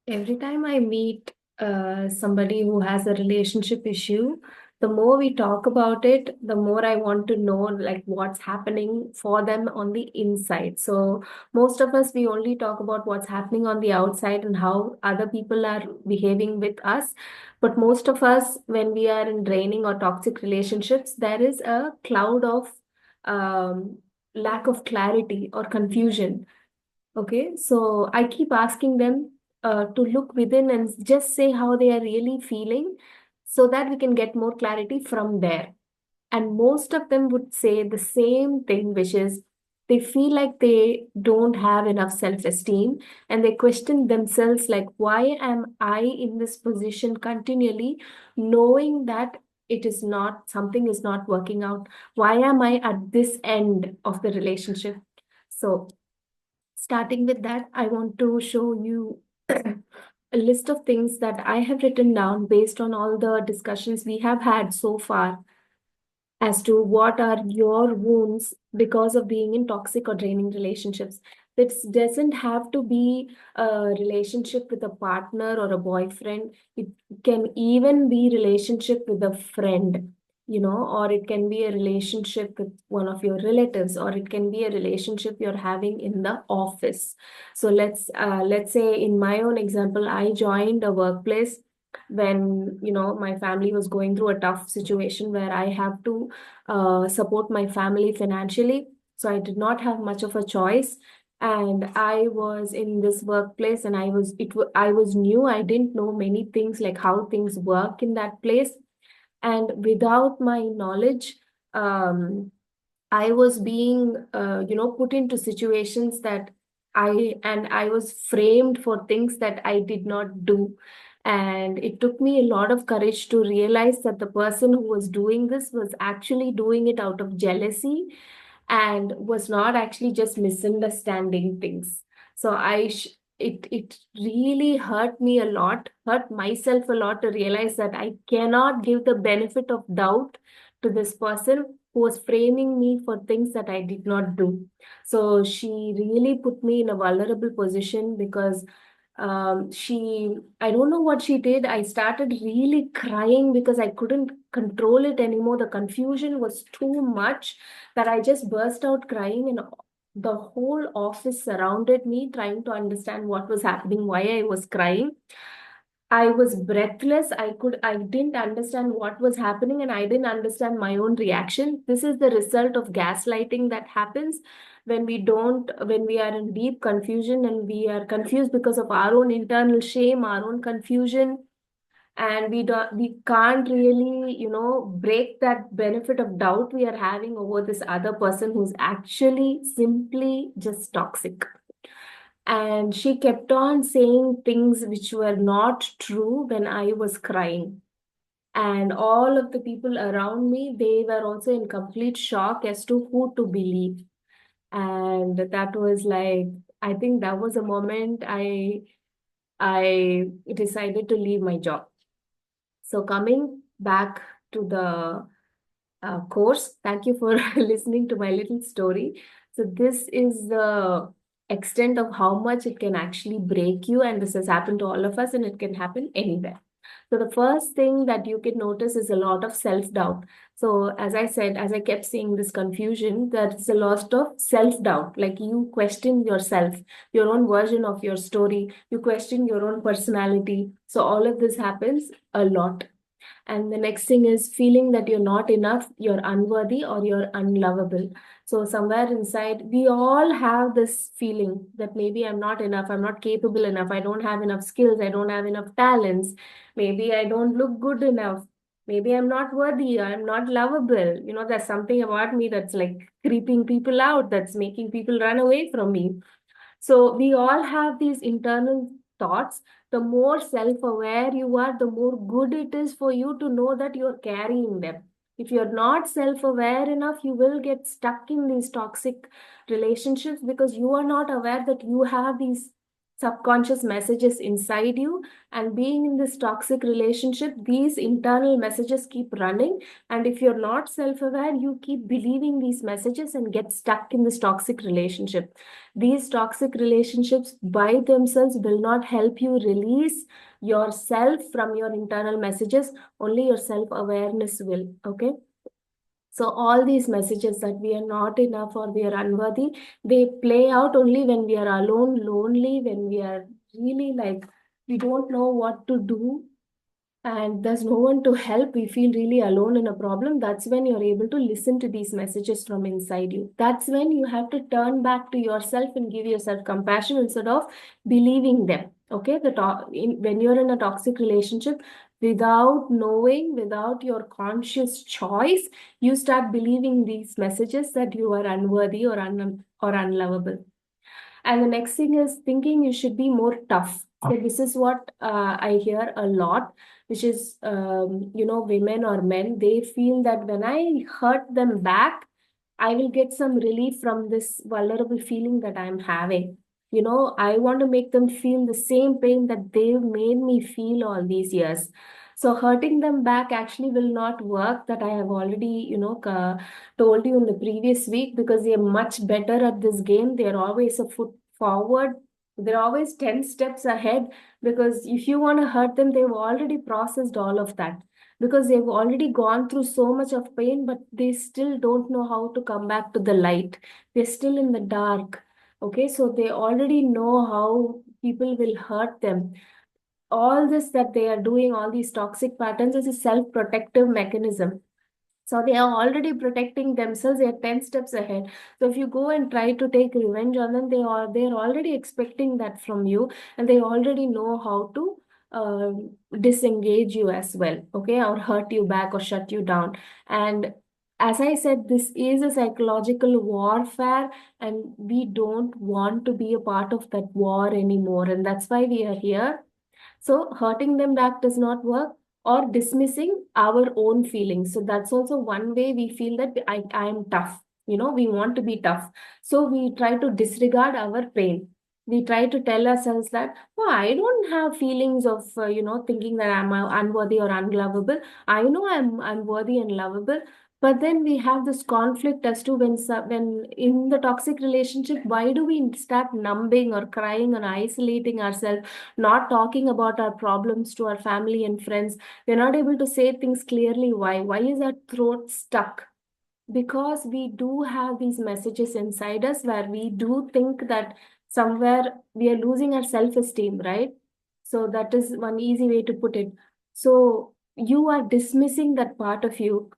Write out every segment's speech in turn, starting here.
Every time I meet somebody who has a relationship issue, the more we talk about it, the more I want to know like what's happening for them on the inside. So most of us, we only talk about what's happening on the outside and how other people are behaving with us. But most of us, when we are in draining or toxic relationships, there is a cloud of um, lack of clarity or confusion. Okay, so I keep asking them to look within and just say how they are really feeling so that we can get more clarity from there. And most of them would say the same thing, which is they feel like they don't have enough self-esteem and they question themselves like, why am I in this position continually, knowing that it is not, something is not working out? Why am I at this end of the relationship? So starting with that, I want to show you a list of things that I have written down based on all the discussions we have had so far as to what are your wounds because of being in toxic or draining relationships. This doesn't have to be a relationship with a partner or a boyfriend. It can even be relationship with a friend, or it can be a relationship with one of your relatives, or it can be a relationship you're having in the office. So let's say in my own example, I joined a workplace when my family was going through a tough situation where I have to support my family financially. So I did not have much of a choice. And I was in this workplace and I was new. I didn't know many things like how things work in that place. And without my knowledge, um, I was being, put into situations that I was framed for things that I did not do. And it took me a lot of courage to realize that the person who was doing this was actually doing it out of jealousy and was not actually just misunderstanding things. So it really hurt me a lot, hurt myself a lot to realize that I cannot give the benefit of doubt to this person who was framing me for things that I did not do. So she really put me in a vulnerable position because I don't know what she did. I started really crying because I couldn't control it anymore. The confusion was too much that I just burst out crying, and the whole office surrounded me trying to understand what was happening, why I was crying. I was breathless. I didn't understand what was happening and I didn't understand my own reaction. This is the result of gaslighting that happens when we are in deep confusion and we are confused because of our own internal shame, our own confusion, and we can't really, break that benefit of doubt we are having over this other person who's actually simply just toxic. And she kept on saying things which were not true when I was crying. And all of the people around me, they were also in complete shock as to who to believe. And that was like, I think that was a moment I decided to leave my job. So coming back to the course. Thank you for listening to my little story. So, this is the extent of how much it can actually break you, and this has happened to all of us, and it can happen anywhere. So, the first thing that you can notice is a lot of self doubt. So, as I said, as I kept seeing this confusion, there's a lot of self doubt. Like you question yourself, your own version of your story, you question your own personality. So, all of this happens a lot. And the next thing is feeling that you're not enough, you're unworthy, or you're unlovable. So, somewhere inside, we all have this feeling that maybe I'm not enough, I'm not capable enough, I don't have enough skills, I don't have enough talents, maybe I don't look good enough, maybe I'm not worthy, I'm not lovable. There's something about me that's like creeping people out, that's making people run away from me. So we all have these internal thoughts. The more self-aware you are, the more good it is for you to know that you're carrying them. If you're not self-aware enough, you will get stuck in these toxic relationships because you are not aware that you have these subconscious messages inside you, and being in this toxic relationship, these internal messages keep running, and if you're not self-aware, you keep believing these messages and get stuck in this toxic relationship. These toxic relationships by themselves will not help you release yourself from your internal messages. Only your self-awareness will. Okay, so all these messages that we are not enough or we are unworthy, they play out only when we are alone, lonely, when we are really like we don't know what to do and there's no one to help, we feel really alone in a problem. That's when you're able to listen to these messages from inside you. That's when you have to turn back to yourself and give yourself compassion instead of believing them. Okay, when you're in a toxic relationship, without knowing, without your conscious choice, you start believing these messages that you are unworthy or unlovable. And the next thing is thinking you should be more tough. So this is what I hear a lot, which is, women or men, they feel that when I hurt them back, I will get some relief from this vulnerable feeling that I'm having. I want to make them feel the same pain that they've made me feel all these years. So hurting them back actually will not work. That I have already, told you in the previous week, because they're much better at this game. They're always a foot forward. They're always 10 steps ahead, because if you want to hurt them, they've already processed all of that, because they've already gone through so much of pain, but they still don't know how to come back to the light. They're still in the dark. Okay, so they already know how people will hurt them. All this that they are doing, all these toxic patterns, is a self protective mechanism. So they are already protecting themselves. They are 10 steps ahead. So if you go and try to take revenge on them, they're already expecting that from you, and they already know how to uh, disengage you as well, okay, or hurt you back or shut you down. And as I said, this is a psychological warfare, and we don't want to be a part of that war anymore. And that's why we are here. So hurting them back does not work, or dismissing our own feelings. So that's also one way we feel that I am tough. We want to be tough. So we try to disregard our pain. We try to tell ourselves that, oh, I don't have feelings of, thinking that I'm unworthy or unlovable. I know I'm worthy and lovable. But then we have this conflict as to when in the toxic relationship, why do we start numbing or crying or isolating ourselves, not talking about our problems to our family and friends? We're not able to say things clearly. Why is our throat stuck? Because we do have these messages inside us where we do think that somewhere we are losing our self-esteem, right? So that is one easy way to put it. So you are dismissing that part of you,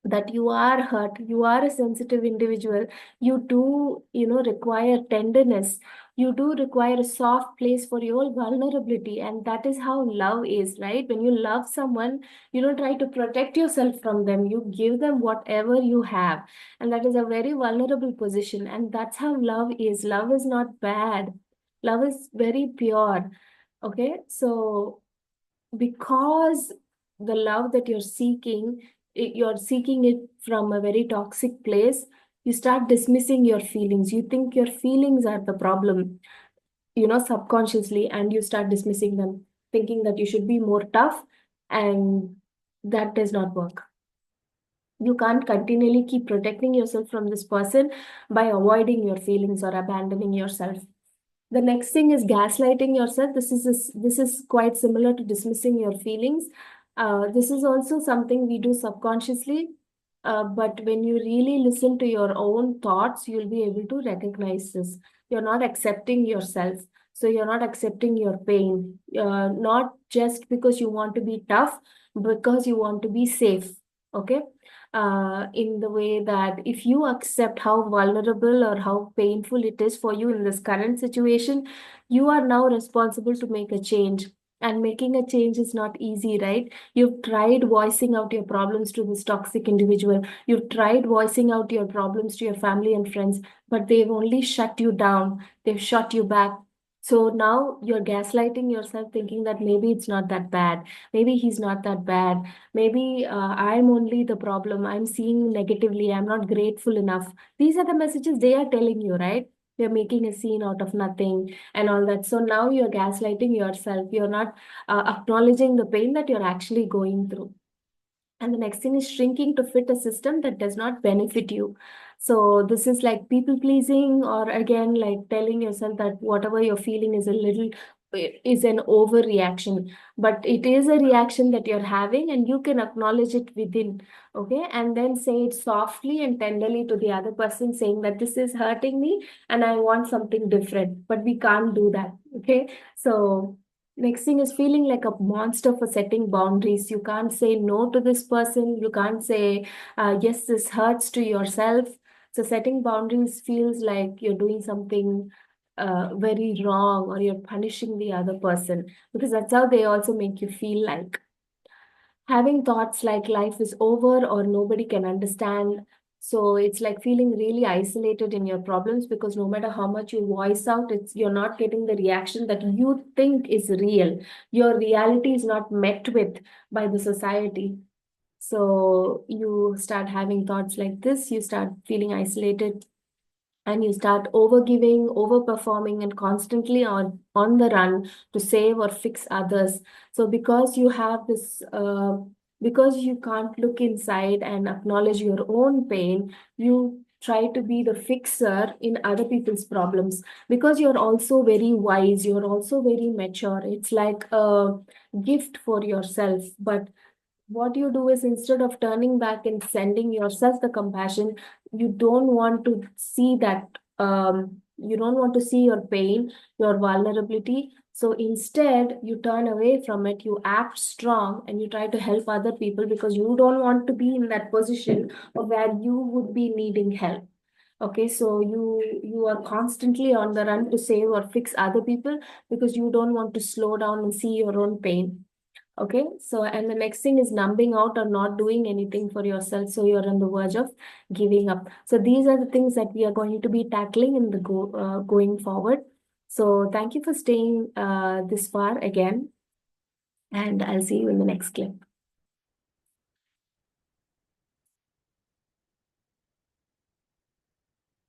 that you are hurt, you are a sensitive individual, you do, require tenderness, you do require a soft place for your vulnerability. And that is how love is, right? When you love someone, you don't try to protect yourself from them, you give them whatever you have. And that is a very vulnerable position, and that's how love is. Love is not bad, love is very pure. Okay, so because the love that you're seeking, you're seeking it from a very toxic place, you start dismissing your feelings. You think your feelings are the problem, subconsciously, and you start dismissing them, thinking that you should be more tough, and that does not work. You can't continually keep protecting yourself from this person by avoiding your feelings or abandoning yourself. The next thing is gaslighting yourself. This is quite similar to dismissing your feelings. This is also something we do subconsciously. But when you really listen to your own thoughts, you'll be able to recognize this. You're not accepting yourself. So you're not accepting your pain. Not just because you want to be tough, because you want to be safe. Okay. In the way that if you accept how vulnerable or how painful it is for you in this current situation, you are now responsible to make a change. And making a change is not easy, right? You've tried voicing out your problems to this toxic individual. You've tried voicing out your problems to your family and friends, but they've only shut you down. They've shut you back. So now you're gaslighting yourself, thinking that maybe it's not that bad. Maybe he's not that bad. Maybe I'm only the problem. I'm seeing negatively. I'm not grateful enough. These are the messages they are telling you, right? you're making a scene out of nothing and all that. So now you're gaslighting yourself. You're not acknowledging the pain that you're actually going through. And the next thing is shrinking to fit a system that does not benefit you. So this is like people pleasing, or again, like telling yourself that whatever you're feeling is a little is an overreaction, but it is a reaction that you're having and you can acknowledge it within. Okay, and then say it softly and tenderly to the other person, saying that this is hurting me and I want something different, but we can't do that. Okay, so next thing is feeling like a monster for setting boundaries. You can't say no to this person. You can't say, yes, this hurts to yourself. So setting boundaries feels like you're doing something very wrong, or you're punishing the other person, because that's how they also make you feel like. Having thoughts like life is over or nobody can understand. So it's like feeling really isolated in your problems, because no matter how much you voice out, it's you're not getting the reaction that you think is real. Your reality is not met with by the society. So you start having thoughts like this, you start feeling isolated, and you start overgiving, overperforming, and constantly on the run to save or fix others. So because you have this, because you can't look inside and acknowledge your own pain, you try to be the fixer in other people's problems, because you're also very wise, you're also very mature. It's like a gift for yourself. But what you do is, instead of turning back and sending yourself the compassion, you don't want to see that, you don't want to see your pain, your vulnerability. So instead you turn away from it, you act strong, and you try to help other people, because you don't want to be in that position of where you would be needing help. Okay, so you are constantly on the run to save or fix other people, because you don't want to slow down and see your own pain. Okay, so and the next thing is numbing out or not doing anything for yourself. So you're on the verge of giving up. So these are the things that we are going to be tackling in the going forward. So thank you for staying this far again, and I'll see you in the next clip.